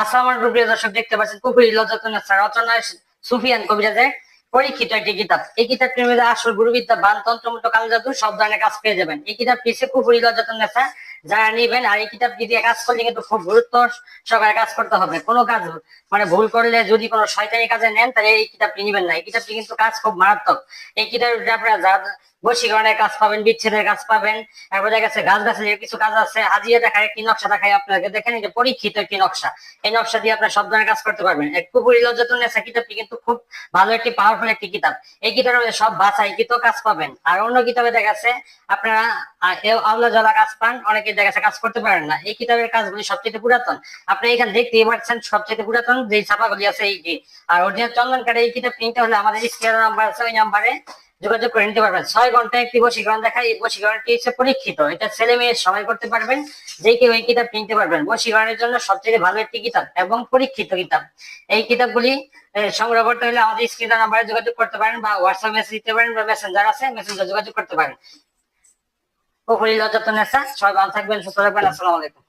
আসসালামু আলাইকুম প্রিয় দর্শক, দেখতে পাচ্ছেন কুফরি লজ্জাতুন্নেসা রচনা সুফিয়ান কবিরাজের পরীক্ষিত একটি কিতাব। এই কিতাবটির মধ্যে আসল গুরুবিদ্যা, বান, তন্ত্রমন্ত্র, কাল জাদু সব ধরনের কাজ পেয়ে যাবেন। এই কিতাবটি হচ্ছে কুফরি লজ্জাতুন্নেসা। যারা নিবেন, আর এই কিতাবটি দিয়ে কাজ করলে কিন্তু খুব গুরুত্ব সহকারে কাজ করতে হবে। কোনো কাজ মানে ভুল করলে যদি কোনো শয়তানি কাজে নেন, তাহলে এই কিতাবটি নিবেন না। এই কিতাবটি কিন্তু কাজ খুব মারাত্মক। এই কিতাবটি আপনারা বশীকরণের কাজ পাবেন, বিচ্ছেদের কাজ পাবেন, তারপর দেখা যাচ্ছে গাছ গাছের কিছু কাজ আছে। হাজিয়ে দেখায় একটি নকশা দেখায় আপনাকে, দেখেন এই যে পরীক্ষিত একটি নকশা। এই নকশা দিয়ে আপনার সব ধরনের কাজ করতে পারবেন। এক কুফরি লজ্জাতুন্নেসা কিতাবটি কিন্তু খুব ভালো একটি পাওয়ারফুল একটি কিতাব। এই কিতাবের মধ্যে সব বাছাইকৃত কাজ পাবেন। আর অন্য কিতাবে দেখা যাচ্ছে আপনারা আল্লাহ জ্বালা কাজ পান, অনেকে দেখা যাচ্ছে কাজ করতে পারেন না। এই কিতাবের কাজগুলি সবচেয়ে পুরাতন। আপনি এখানে দেখতেই পাচ্ছেন সবচেয়ে পুরাতন যে ছাপাগুলি আছে এইটি। আর অরিজিনাল চন্দন কাঠে এই কিতাব কিনতে হলে আমাদের স্ক্রিন নাম্বার আছে, ওই নাম্বারে যোগাযোগ করে নিতে পারবেন। 6 ঘন্টা একটি বশীকরণ দেখায়। এই বশীকরণটি হচ্ছে পরীক্ষিত, এটা ছেলে মেয়ে সবাই করতে পারবেন। যে কেউ এই কিতাব কিনতে পারবেন। বশীকরণের জন্য সবচেয়ে ভালো একটি কিতাব এবং পরীক্ষিত কিতাব। এই কিতাবগুলি সংগ্রহ করতে হলে আমাদের স্ক্রিন নাম্বারে যোগাযোগ করতে পারেন, বা হোয়াটসঅ্যাপ মেসেজ দিতে পারেন, বা মেসেঞ্জার আছে, মেসেঞ্জার যোগাযোগ করতে পারেন। কুফরি লজ্জাতুন্নেসা। সবাই ভালো থাকবেন, সুস্থ থাকবেন। আসসালামু আলাইকুম।